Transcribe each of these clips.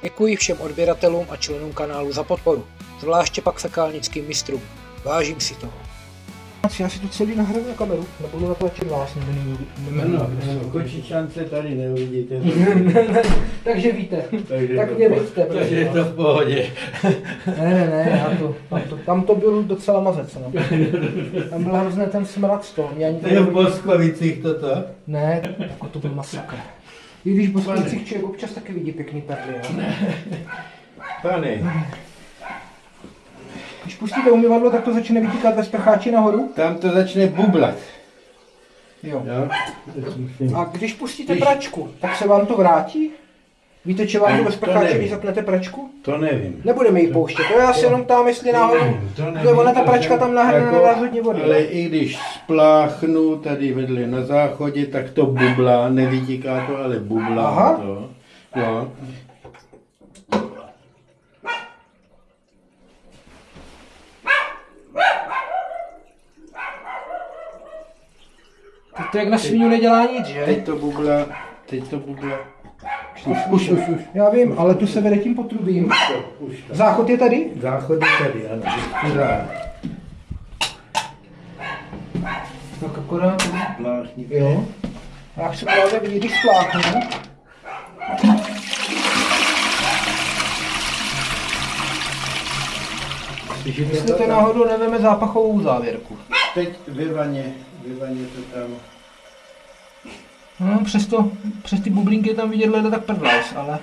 Děkuji všem odběratelům a členům kanálu za podporu, zvláště pak fekálnickým mistrům. Vážím si toho. Já si to celý nahraju na kameru, nebudu na to radši vás, Kočičance tady neuvidíte. Takže víte, tak mě vidíte. Takže je to v pohodě. Ne, tam to byl docela mazec, no. Tam byl hrozně ten smrad z toho. To je v Boskovicích toto? Ne, jako to byl masakr. I když v Boskovicích člověk občas taky vidí pěkný perly, jo. Pane. Když pustíte umyvadlo, tak to začne vytíkat ve sprcháči nahoru? Tam to začne bublat. Jo. Jo? A když pustíte pračku, tak se vám to vrátí? Víte, či vám to ve sprcháči, když zapnete pračku? To nevím. Nebudeme ji pouštět, to já si jenom ptám, jestli náhodou. Ona ta pračka tam nahrává hodně vody. Ale i když spláchnu tady vedle na záchodě, tak to bublá, nevytíká to, ale bublá. Aha. To. Jo. To jak na svinu nedělá nic, že? Teď to bublá. Už. Já vím, ale tu se vede tím potrubím. Už to. Záchod je tady? Záchod je tady, ano. Tak akorát. Pláchni. Jo. A já chci právě vidět, když spláchnu. Jestli to náhodou neveme zápachovou závěrku. Teď ve vaně to tam. No, přes ty bublinky je tam vidět leda tak prdlajs, ale...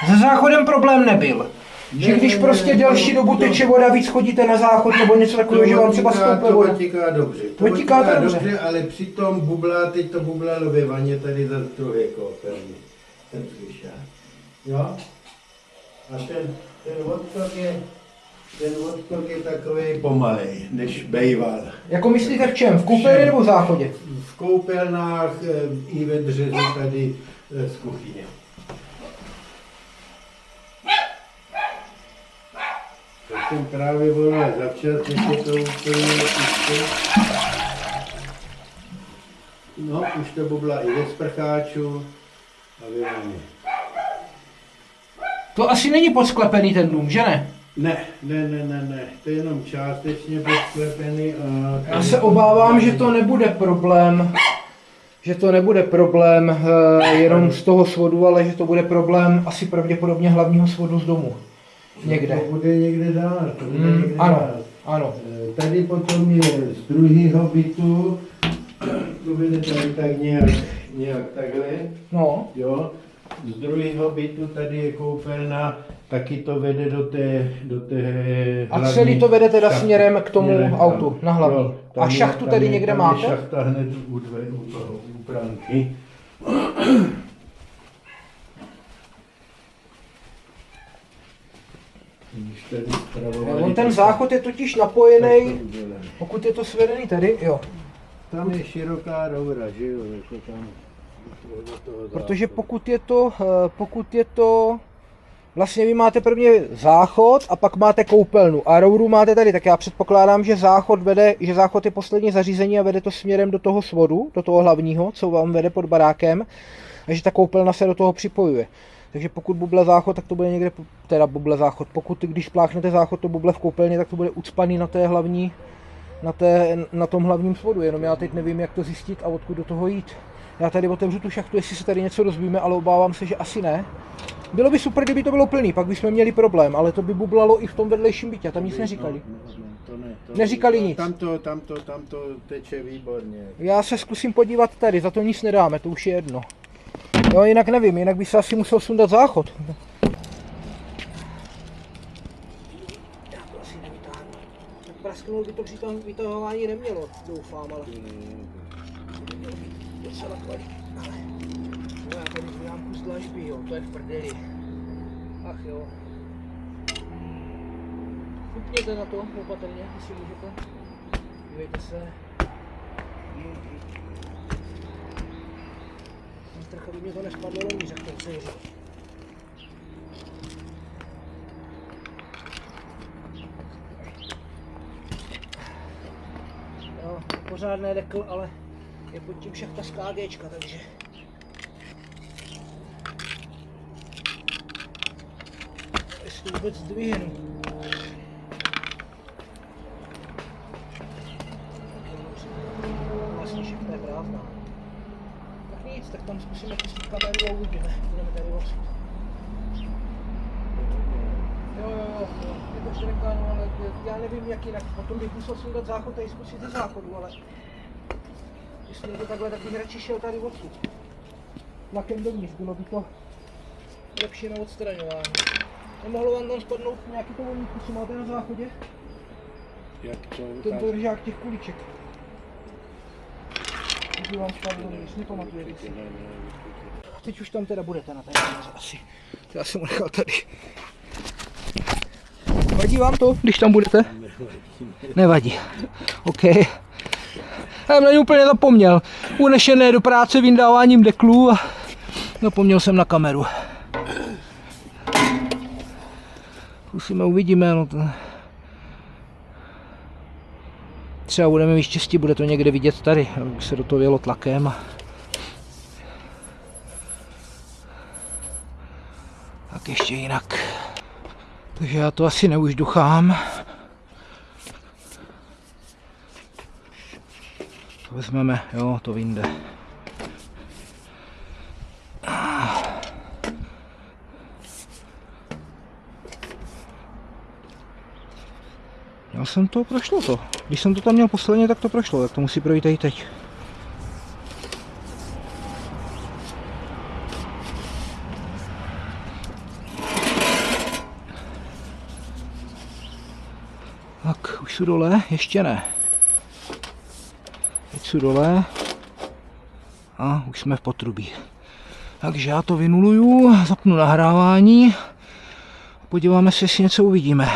Se záchodem problém nebyl. Že když prostě delší dobu teče voda, víc chodíte na záchod nebo něco takového, že vám třeba stoupe voda. To vytíká dobře. To vytíká to dobře, ale přitom bublá, teď to bublalo ve vaně tady za druhé koupelny. Ten slyšá. Jo? A ten odtok je takový pomalej, než bejval. Jako myslíte v čem? V koupelně nebo v záchodě? V koupelnách i ve dřezu tady z kuchyně. Tak jsem právě volal zavčas, než je to úplně čisté. No, už to bubla i ve sprcháču a ve vaně. To asi není podsklepený ten dům, že ne? Ne, to je jenom částečně podsklepený a... Já se obávám, že to nebude problém. Že to nebude problém jenom z toho svodu, ale že to bude problém asi pravděpodobně hlavního svodu z domu. Někde. To bude někde dál. Ano. Tady potom je z druhého bytu, to bude tady tak nějak takhle. No. Jo. Z druhého bytu tady je koupelna, taky to vede do té A hlavní celý to vede teda šachty. směrem k tomu autu, na hlavní. Jo, A šachtu tady někde máte? Tam je šachta hned u toho, u bránky. On ten záchod je totiž napojený, pokud je to svedený tady, jo. Tam je široká roura, že jo, jako tam do toho Protože záchodu. pokud je to, vlastně vy máte prvně záchod a pak máte koupelnu a rouru máte tady, tak já předpokládám, že záchod je poslední zařízení a vede to směrem do toho svodu, do toho hlavního, co vám vede pod barákem, a že ta koupelna se do toho připojuje. Takže pokud buble záchod, tak to bude někde, teda buble záchod, když spláchnete záchod, to buble v koupelně, tak to bude ucpaný na té hlavní, na tom hlavním svodu, jenom já teď nevím, jak to zjistit a odkud do toho jít. Já tady otevřu tu šachtu, jestli se tady něco dozvíme, ale obávám se, že asi ne. Bylo by super, kdyby to bylo plný, pak bychom měli problém, ale to by bublalo i v tom vedlejším bytě, tam nic neříkali. Neříkali nic. Tam to teče výborně. Já se zkusím podívat tady, za to nic nedáme, to už je jedno. Jo, jinak nevím, jinak by se asi musel sundat záchod. Já to asi nevytáhnu. Tak prasknout by to při tom vytahování nemělo, doufám, ale... Docela kvalitní, ale... No já tady udělám kus dlažby, jo, to je v prdeli. Ach jo. Kupněte na to opatrně, jestli můžete. Dívejte se. Strach, aby mě to nespadlo lomíř, jak ten sejře. Jo, pořádný dekl, ale je pod tím šachta z KGčka, takže... to vůbec zdvihnu. Vlastně všechno je prázdná. Tak nic, tak tam zkusíme pustit kameru a uvidíme. Budeme tady odsud. Jo, je to šreka, no, ale já nevím jak jinak. Potom bych musel sundat záchod a zkusit ze záchodu, ale jestli je to takhle, tak bych radši šel tady odsud. Tlakem dovnitř, bylo by to lepší na odstraňování. Nemohlo vám tam spadnout nějaký to volníku, co máte na záchodě? Jak to? Ten držák těch kuliček. Kdyby vám spadlo dovnitř, nepamatujete si. Teď už tam teda budete na té asi. Já jsem ho nechal tady. Vadí vám to, když tam budete? Nevadí. OK. Já jsem na ně úplně zapomněl. Unešené do práce vyndáváním deklů a zapomněl jsem na kameru. Zkusíme, uvidíme. No to... Třeba budeme mít štěstí, bude to někde vidět tady. Už se do toho jelo tlakem. Tak ještě jinak. Takže já to asi neužduchám. To vezmeme, jo, to vyjde. Já jsem to, prošlo to. Když jsem to tam měl posledně, tak to prošlo, tak to musí projít i teď. Tak, už jsou dole, ještě ne. Teď jsou dole a už jsme v potrubí. Takže já to vynuluju, zapnu nahrávání a podíváme se, jestli něco uvidíme.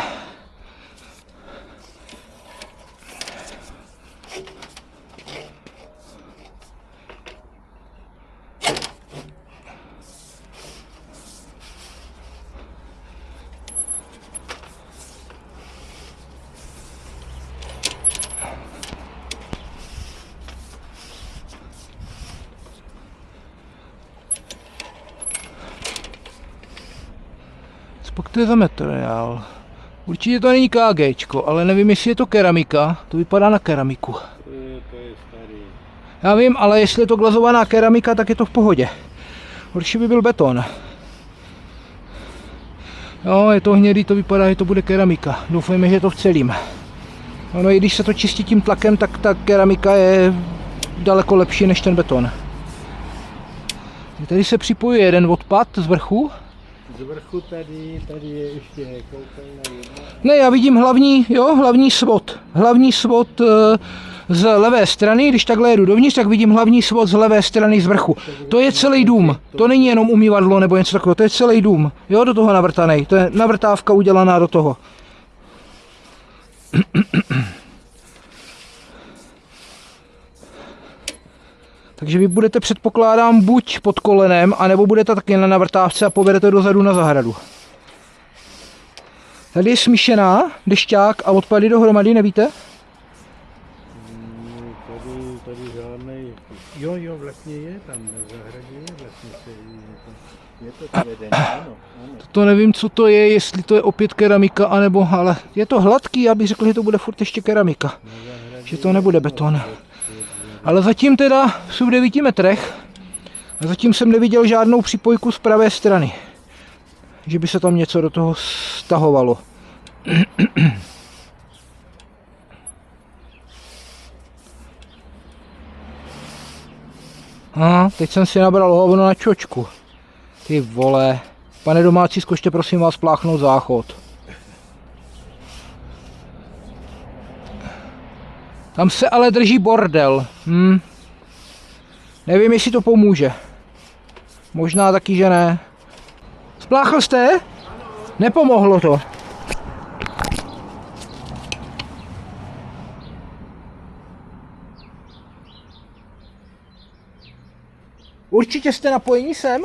Pak to je za materiál. Určitě to není KGčko, ale nevím, jestli je to keramika. To vypadá na keramiku. To je starý. Já vím, ale jestli je to glazovaná keramika, tak je to v pohodě. Horší by byl beton. Jo, je to hnědý, to vypadá, že to bude keramika. Doufejme, že je to v celým. Ono, i když se to čistí tím tlakem, tak ta keramika je daleko lepší než ten beton. Tady se připojuje jeden odpad z vrchu. Z vrchu tady je ještě koupelna jedna. Ne, já vidím hlavní svod. Hlavní svod z levé strany, když takhle jedu dovnitř, tak vidím hlavní svod z levé strany z vrchu. To je celý dům, to není jenom umývadlo nebo něco takového, to je celý dům. Jo, do toho navrtanej, to je navrtávka udělaná do toho. Takže vy budete, předpokládám, buď pod kolenem, anebo budete taky na navrtávce a povedete dozadu na zahradu. Tady je smíšená, dešťák a odpady dohromady, nevíte? Tady žádnej. Jo, vlastně je tam na zahradě, je vlastně je to vedení, ano. To nevím, co to je, jestli to je opět keramika, anebo, ale je to hladký, já bych řekl, že to bude furt ještě keramika. Že to nebude beton. Ale zatím teda jsou v 9 metrech a zatím jsem neviděl žádnou připojku z pravé strany. Že by se tam něco do toho stahovalo. A teď jsem si nabral hovno na čočku. Ty vole. Pane domácí, zkušte prosím vás pláchnout záchod. Tam se ale drží bordel. Nevím, jestli to pomůže. Možná taky, že ne. Spláchl jste? Nepomohlo to. Určitě jste napojení sem?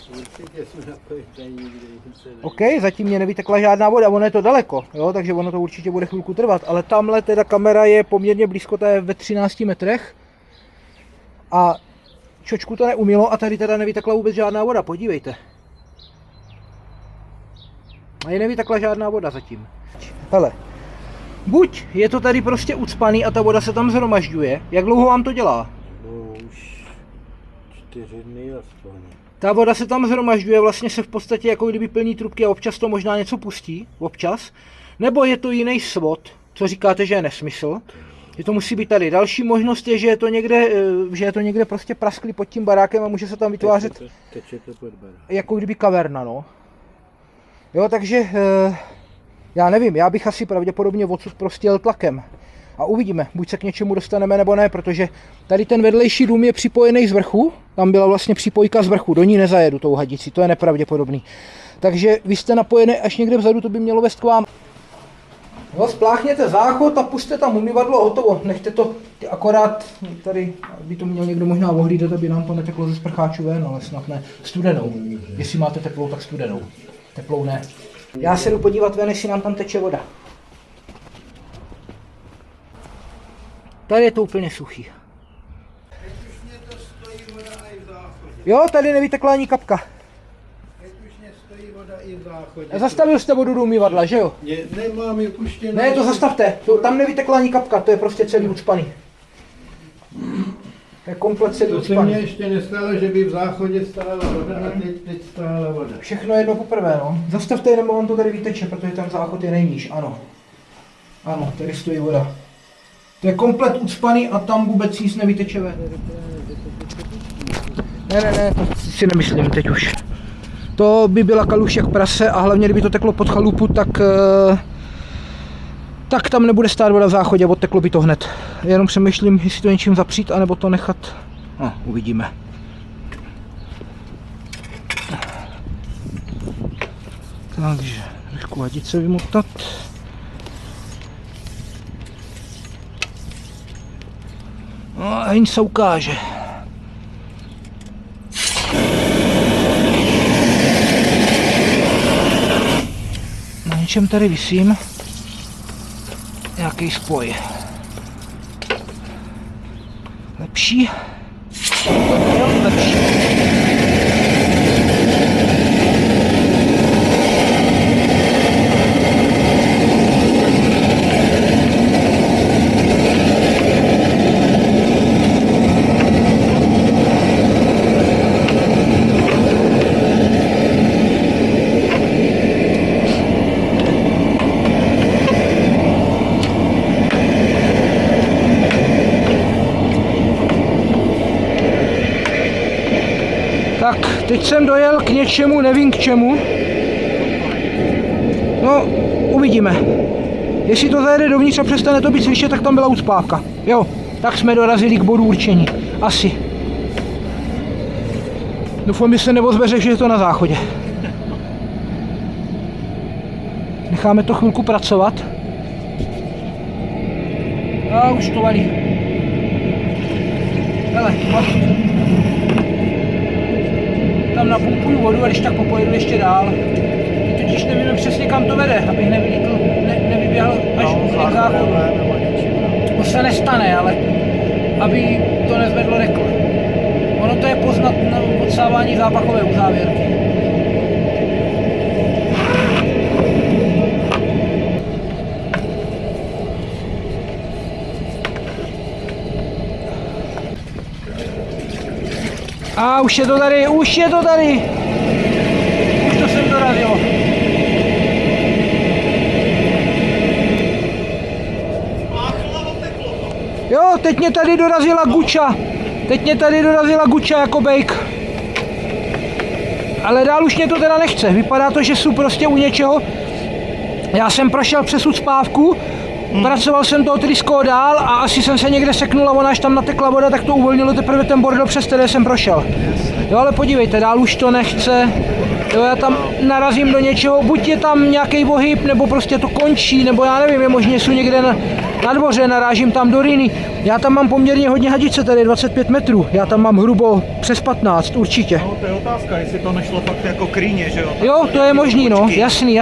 Určitě jsme napojení nikde jinde. OK, zatím mě nevytekla žádná voda, ono je to daleko, jo, takže ono to určitě bude chvilku trvat, ale tamhle teda kamera je poměrně blízko, ta je ve 13 metrech a čočku to neumilo a tady teda nevytekla vůbec žádná voda, podívejte. A je nevytekla žádná voda zatím. Hele, buď je to tady prostě ucpaný a ta voda se tam zhromažďuje. Jak dlouho vám to dělá? No už 4 dny aspoň. Ta voda se tam zhromažďuje, vlastně se v podstatě jako kdyby plní trubky a občas to možná něco pustí, občas. Nebo je to jiný svod, co říkáte, že je nesmysl. Že to musí být tady. Další možnost je, že je to někde prostě prasklý pod tím barákem a může se tam vytvářet Teče to pod barák. jako kdyby kaverna, no. Jo, takže já nevím, já bych asi pravděpodobně odsud prostě jel tlakem. A uvidíme, buď se k něčemu dostaneme nebo ne, protože tady ten vedlejší dům je připojený z vrchu, tam byla vlastně připojka z vrchu, do ní nezajedu tou hadicí, to je nepravděpodobný. Takže vy jste napojený až někde vzadu, to by mělo vést k vám. Jo, spláchněte záchod a pusťte tam umyvadlo a hotovo, nechte to akorát tady, by to měl někdo možná ohlídat, aby nám to neteklo ze sprcháčů ven, ale snad ne, studenou. Jestli máte teplou, tak studenou. Teplou ne. Já se jdu podívat ven, jestli nám tam teče voda. Tady je to úplně suchý. Jo, tady nevytekla ani kapka. A zastavil jste vodu do umyvadla, že jo? Nemám ji puštěnou. Ne, to zastavte. Tam nevytekla ani kapka, to je prostě celý ucpaný. To je komplet celý To se ucpaný. mně ještě nestalo, že by v záchodě stála voda a teď stála voda. Všechno jedno poprvé, no. Zastavte, nebo on to tady vyteče, protože ten záchod je nejníž, ano. Ano, tady stojí voda. To je komplet ucpaný a tam vůbec nic nevyteče ven. Ne, to si nemyslím teď už. To by byla kaluž jak prase a hlavně kdyby to teklo pod chalupu, tak tam nebude stát voda v záchodě, odteklo by to hned. Jenom přemýšlím, jestli to něčím zapřít, anebo to nechat. No, uvidíme. Takže, trošku hadice vymotat. No a jen se ukáže. Na něčem tady visím. Nějaký spoj. Lepší? Jo, lepší. Tak, teď jsem dojel k něčemu, nevím k čemu. No, uvidíme. Jestli to zajede dovnitř a přestane to být slyšet, tak tam byla ucpávka. Jo, tak jsme dorazili k bodu určení. Asi. Doufám, že se neozve, že je to na záchodě. Necháme to chvilku pracovat. A už to valí. Hele, tam napumpuju vodu a když tak popojedu ještě dál. My totiž nevíme přesně kam to vede, abych nevyběhl až k záchodu. To se nestane, ale aby to nezvedlo rekl. Ono to je poznat na odsávání zápachové uzávěrky. A už je to tady, už je to tady. Už to sem dorazilo. Jo, teď mě tady dorazila guča. Teď mě tady dorazila guča jako bejk. Ale dál už mě to teda nechce. Vypadá to, že jsou prostě u něčeho. Já jsem prošel přes ucpávku. Pracoval jsem to trysko dál a asi jsem se někde seknul a ona až tam natekla voda, tak to uvolnilo teprve ten bordel, přes který jsem prošel. Jo, ale podívejte, dál už to nechce. Jo, já tam narazím do něčeho, buď je tam nějaký ohyb, nebo prostě to končí, nebo já nevím, je možně jsou někde na dvoře, narážím tam do rýny. Já tam mám poměrně hodně hadice, tady je 25 metrů, já tam mám hrubo přes 15, určitě. No, to je otázka, jestli to nešlo fakt jako krýně, že jo? Jo, to je možný, no, jasný.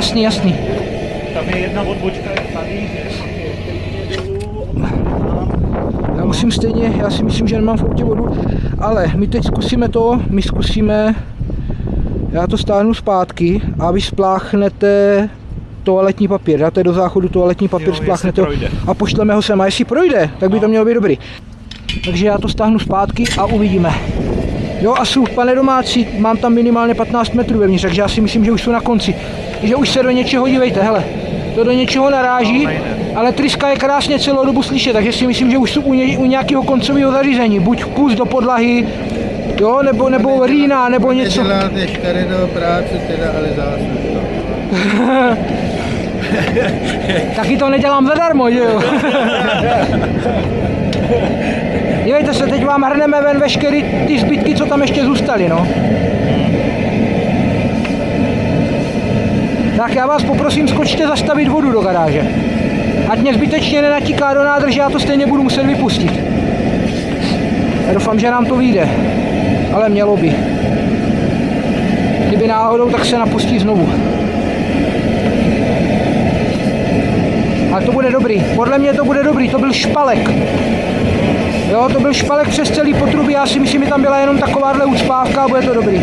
Tam je jedna odbočka tady, Já musím stejně, já si myslím, že nemám v autě vodu, ale my teď zkusíme Já to stáhnu zpátky a vy spláchnete toaletní papír. Dáte do záchodu toaletní papír, Jo, spláchnete ho jestli a pošleme ho sem. A jestli projde, tak by to mělo být dobrý. Takže já to stáhnu zpátky a uvidíme. Jo, a jsou, pane domácí, mám tam minimálně 15 metrů vevnitř, takže já si myslím, že už jsou na konci. Že už se do něčeho, dívejte, hele, to do něčeho naráží, ale tryska je krásně celou dobu slyšet, takže si myslím, že už jsou u nějakého koncového zařízení, buď kus do podlahy, jo, nebo rýna, nebo něco. Neděláte škaredou práci, teda ale záslužnou. Taky to nedělám zadarmo, že jo. Dívejte se, teď vám hrneme ven veškerý ty zbytky, co tam ještě zůstaly, no. Tak já vás poprosím, skočte zastavit vodu do garáže. Ať mě zbytečně nenatíká do nádrže, já to stejně budu muset vypustit. Já doufám, že nám to vyjde, ale mělo by. Kdyby náhodou, tak se napustí znovu. Ale to bude dobrý, podle mě to bude dobrý, to byl špalek. Jo, to byl špalek přes celý potrubí, já si myslím, že tam byla jenom takováhle ucpávka a bude to dobrý.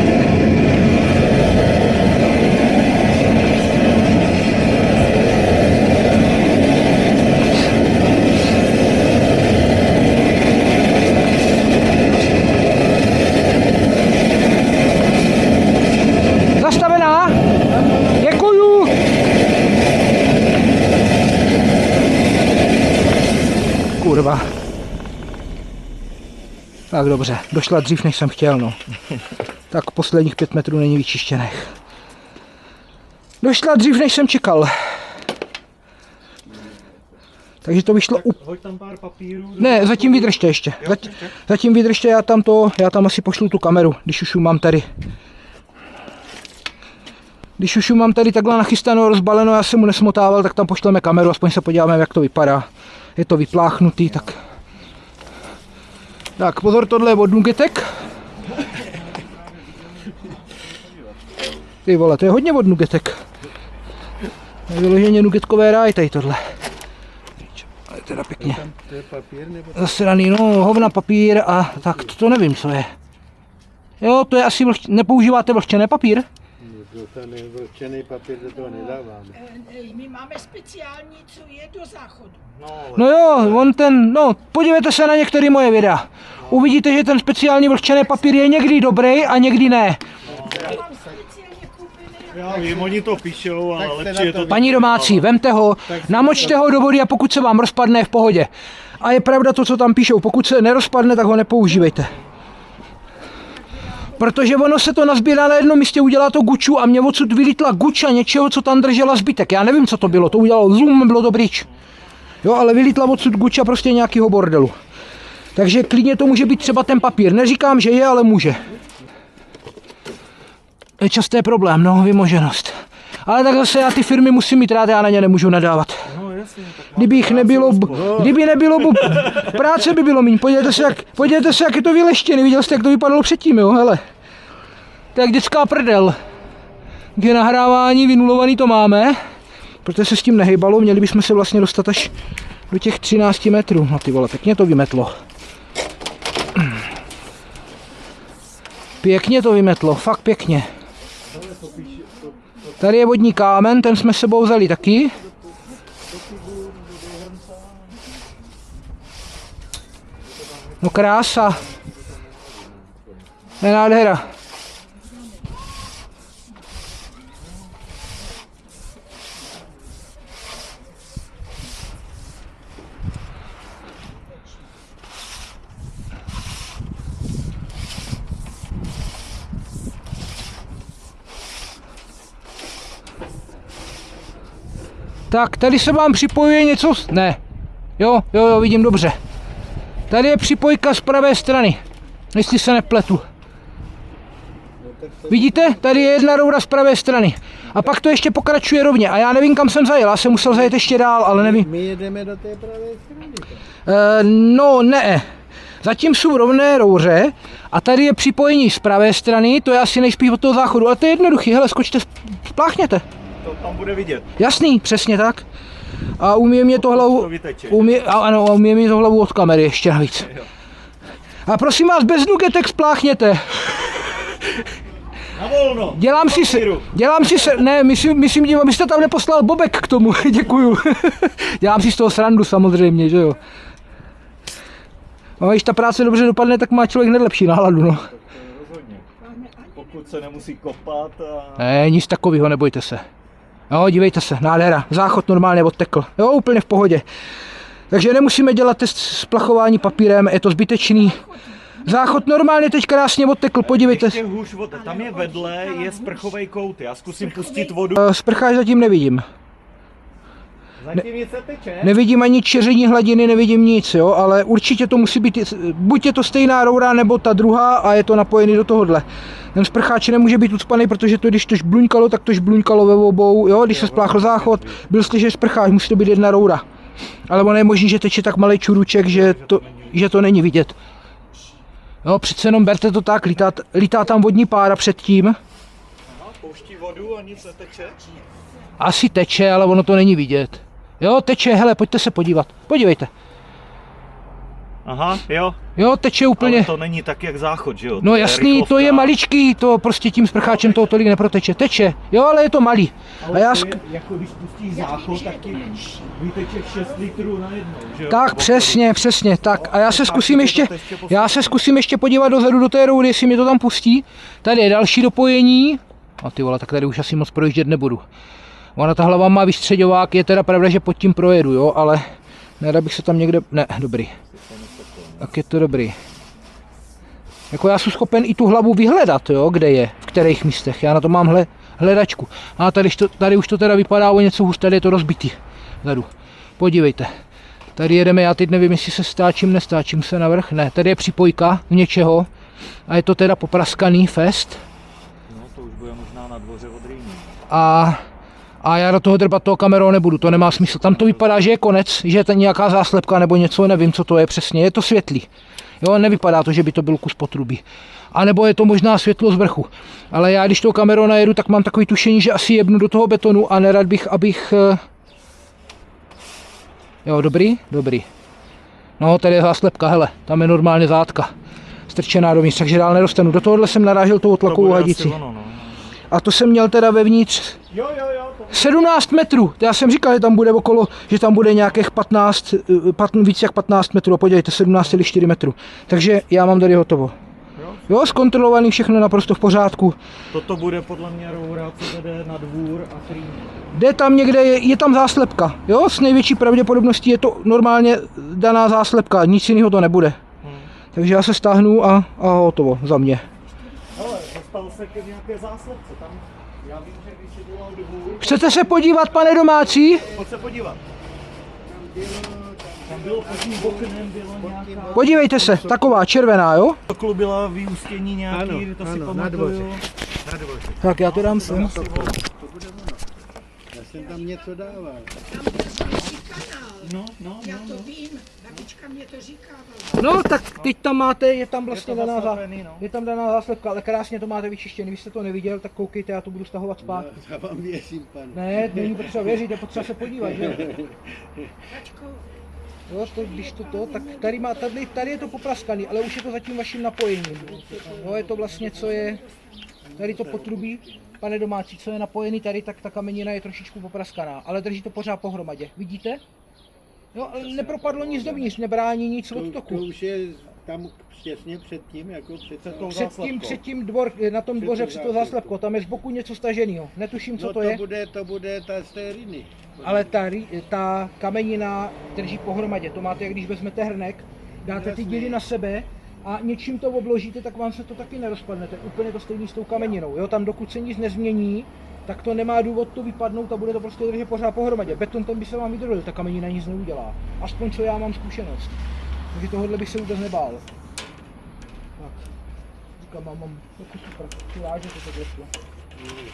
Zastavená? Děkuju! Kurva. Tak dobře, došla dřív, než jsem chtěl, no. Tak posledních 5 metrů není vyčištěných. Došla dřív, než jsem čekal. Takže to vyšlo Hoď tam pár papírů. Ne, zatím vydržte ještě. Zatím vydržte, já tam asi pošlu tu kameru, když už ji mám tady. Když už ji mám tady takhle nachystanou, rozbaleno, já jsem mu nesmotával, tak tam pošleme kameru, aspoň se podíváme, jak to vypadá. Je to vypláchnutý, tak... Tak pozor, tohle je od Nugetek. Ty vole, to je hodně od Nugetek. To je vyloženě nugetkové ráj tady tohle. Ale teda pěkně. To je papír nebo? Zasraný, no, hovna papír a tak to nevím, co je. Jo, to je asi nepoužíváte vlhčený papír? Ten vlhčený papír do toho nedáváme. My máme speciální, co je do záchodu. No jo, podívejte se na některé moje videa. Uvidíte, že ten speciální vlhčený papír je někdy dobrý a někdy ne. Mám speciálně koupený. Já vím, oni to píšou, ale lepší je to... Paní domácí, vemte ho, namočte ho do vody a pokud se vám rozpadne, je v pohodě. A je pravda to, co tam píšou, pokud se nerozpadne, tak ho nepoužívejte. Protože ono se to nazbírá na jednom místě, udělá to guču a mě odsud vylítla guča něčeho, co tam držela zbytek. Já nevím, co to bylo, to udělalo zoom, bylo to pryč. Jo, ale vylítla odsud guča prostě nějakého bordelu. Takže klidně to může být třeba ten papír. Neříkám, že je, ale může. Je častý problém, no, vymoženost. Ale tak zase já ty firmy musím mít rád, já na ně nemůžu nadávat. No jasně, tak Kdyby jich nebylo, práce by bylo míň. Podívejte se, jak je to vyleštěný, viděl jste, jak to vypadalo předtím, jo, hele. To je jak dětská prdel. Kde nahrávání vynulovaný to máme, protože se s tím nehybalo, měli bychom se vlastně dostat až do těch 13 metrů. No ty vole, pěkně to vymetlo. Pěkně to vymetlo, fakt pěkně. Tady je vodní kámen, ten jsme s sebou vzali taky. No krása. Je nádhera. Tak, tady se vám připojuje něco, ne, jo, vidím dobře. Tady je připojka z pravé strany, jestli se nepletu. Vidíte, tady je jedna roura z pravé strany. A pak to ještě pokračuje rovně. A já nevím, kam jsem zajel, já jsem musel zajet ještě dál, ale nevím. My jedeme do té pravé strany. No, ne. Zatím jsou rovné rouře a tady je připojení z pravé strany, to je asi nejspíš od toho záchodu, ale to je jednoduchý, hele, skočte, spláchněte. to tam bude vidět. Jasný, přesně tak. A umí mě to hlavu, To vyteče. umí mě to hlavu od kamery ještě navíc. A prosím vás, bez nugetek spláchněte. Na volno. Dělám si se, ne, myslím, abyste tam neposlal Bobek k tomu, děkuju. Dělám si z toho srandu samozřejmě, že jo. No, když ta práce dobře dopadne, tak má člověk hned lepší náladu, no. Rozhodně. Pokud se nemusí kopat a... Ne, nic takového, nebojte se. Jo, dívejte se, nádhera, záchod normálně odtekl, jo, úplně v pohodě. Takže nemusíme dělat test splachování papírem, je to zbytečný. Záchod normálně teď krásně odtekl, podívejte. Ještě hůř voda, tam je vedle, je sprchovej kout, já zkusím pustit vodu. Sprcháč zatím nevidím. Zatím nic neteče? Nevidím ani čeření hladiny, nevidím nic, jo, ale určitě to musí být, buď je to stejná roura, nebo ta druhá a je to napojený do tohohle. Ten sprcháč nemůže být ucpaný, protože to, když to žbluňkalo, tak to žbluňkalo ve obou, jo, když se spláchl záchod, byl slyšet sprcháč, musí to být jedna roura. Ale ono je možný, že teče tak malý čuruček, že to není vidět. Jo, přece jenom berte to tak, lítá tam vodní pára předtím. Aha, pouští vodu a nic neteče? Asi teče, ale ono to není vidět. Jo, teče, hele, pojďte se podívat. Podívejte. Aha, jo. Jo, teče úplně. Ale to není tak jak záchod, že jo? No jasný, to je maličký, to prostě tím sprcháčem toho tolik neproteče. Teče, jo, ale je to malý. A já jako když pustíš záchod, tak ti vyteče 6 litrů najednou, že jo? Tak přesně, tak. A já se zkusím ještě podívat dozadu do té roury, jestli mi to tam pustí. Tady je další dopojení. A ty vole, tak tady už asi moc projíždět nebudu. Ona ta hlava má vystřeďovák, je teda pravda, že pod tím projedu, jo, ale nedá bych se tam někde, ne, dobrý. Tak je to dobrý. Jako já jsem schopen i tu hlavu vyhledat, jo, kde je, v kterých místech, já na to mám hledačku. A tady už to teda vypadá o něco hůř, tady je to rozbitý. Zadu. Podívejte. Tady jedeme, já teď nevím, jestli se nestáčím se navrch, ne, tady je připojka něčeho a je to teda popraskaný fest. No to už bude možná na dvoře od Rýny. A já do toho drbat toho kamerou nebudu, to nemá smysl. Tam to vypadá, že je konec, že je to nějaká záslepka nebo něco, nevím, co to je přesně, je to světlý. Jo, nevypadá to, že by to byl kus potrubí. A nebo je to možná světlo z vrchu. Ale já, když tou kamerou najedu, tak mám takový tušení, že asi jebnu do toho betonu a nerad bych, abych... Jo, dobrý. No, tady je záslepka, hele, tam je normálně zátka. Strčená dovnitř, takže dál nerostanu. Do tohohle jsem narážel tou tlakovou hadici. A to jsem měl teda vevnitř 17 metrů. Já jsem říkal, že tam bude okolo, že tam bude nějakých 15, víc jak 15 metrů. Podívejte, 17,4 metrů. Takže já mám tady hotovo. Jo, zkontrolovaný, všechno naprosto v pořádku. Toto bude podle mě roura, co vede na dvůr a Rýny. Jde tam někde, je tam záslepka. Jo, s největší pravděpodobností je to normálně daná záslepka, nic jiného to nebude. Takže já se stáhnu a hotovo za mě. Ale dostal se ke nějaké záslepce, tam já vím, že když si volal dvůr... Chcete se podívat, pane domácí? Pojď se podívat. Tam bylo pod tím oknem, bylo nějaká... Podívejte se, taková červená, jo? Okolo byla vyústění nějaký, to si pamatuju. Tak já to dám sem. Já jsem tam něco dával. Já to vím, babička mě to říkávala. No, tak teď tam máte, je tam vlastně Je to daná, zaslepený, no. je tam daná záslepka, ale krásně to máte vyčištěný. Vy jste to neviděl, tak koukejte, já to budu stahovat zpátky. Já vám věřím, pane. Ne, není potřeba věřit, je potřeba se podívat, že jo? Tačko, Jo, když to, tak tady je to popraskaný, ale už je to zatím vaším napojením. Jo, je to vlastně, co je, tady to potrubí, pane domácí, co je napojený tady, tak ta kamenina je trošičku popraskaná, ale drží to pořád pohromadě. Vidíte? Jo, ale nepropadlo nic dovnitř, nebrání nic od To toku. už je tam těsně před tím, jako před tou Před tím na tom dvoře před tou záslepkou, tam je z boku něco staženého. Netuším, co No to je, to bude ta z té Rýny. ale ta kamenina drží pohromadě. To máte, jak když vezmete hrnek, dáte ty díly na sebe a něčím to obložíte, tak vám se to taky nerozpadne. To je úplně to stejný s tou kameninou. Jo? Tam dokud se nic nezmění, tak to nemá důvod to vypadnout a bude to prostě držet pořád pohromadě. Beton ten by se vám vydrolil, ta kamenina nic neudělá. Aspoň co já mám zkušenost. Takže tohohle bych se vůbec nebál. Tak. Říkám, mám jako super, přivážete to dětko.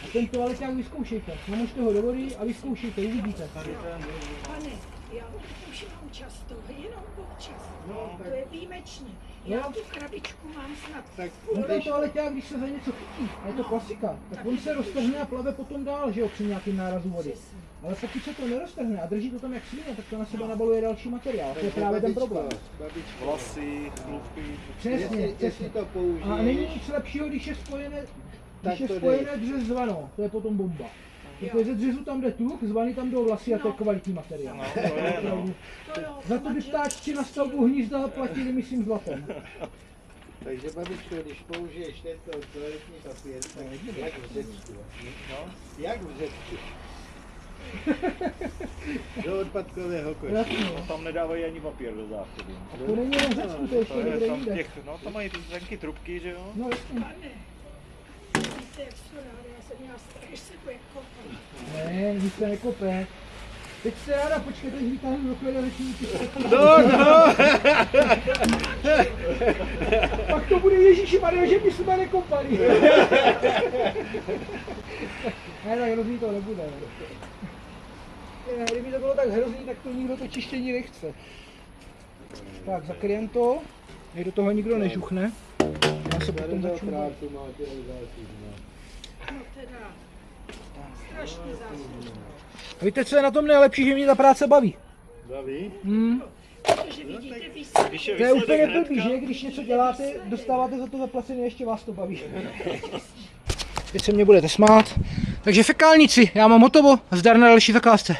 A ten toaleťák vyzkoušejte. Namožte ho do vody a vyzkoušejte, uvidíte. pane, já ho používám často, jenom občas. To je výjimečně. Já tu krabičku mám snad. Tak Ten toaleťák, když se za něco chytí, a je to klasika, tak on se roztrhne a plave potom dál, že jo, při nějakým nárazu vody. Ale pokud se to neroztrhne a drží to tam jak svíně, tak to na sebe nabaluje další materiál. To je právě ten problém. Vlasy, chlupy. Přesně. Jestli to použije. A není nic lepšího, když je spojené Když je to spojené dřez zvano, to je potom bomba. Protože ze dřezu tam jde tuk, zvany tam jdou vlasy a to je kvalitní materiál. No, to je, no. To jo, Za to by ptáčci na stavbu hnízda platili, myslím, zlatem. Takže babičko, když použiješ tento toaletní papír, tak jak v řečku. No, jak v řečku. Do odpadkového koše. No, tam nedávají ani papír do záchody. To není jen řecku, to je ještě To je někde tam jinde. těch, no tam mají ty tenky trubky, že jo? No jasně. pane, víte, jak jsou rádi, já jsem měla strach, že se bude kopat. Ne, nic se nekope. Teď se ráda počkejte, že vytáhnu do chvíle řečníky. No! Pak to bude Ježíšimarja, že by jsme nekopali. Ne, tak hrozný to nebude. Ne, kdyby to bylo tak hrozný, tak to nikdo to čištění nechce. Tak, zakryjem to, nech do toho nikdo nežuchne. Já se potom začnu. No teda, strašný zásluh. A víte, co je na tom nejlepší, že mě ta práce baví? Baví? Protože vidíte výsledky. Když je To je úplně výsledek blbý, hnedka, že? Když něco děláte, dostáváte za to zaplacené, ještě vás to baví. Teď se mě budete smát. Takže fekálníci, já mám hotovo, zdar na další zakázce.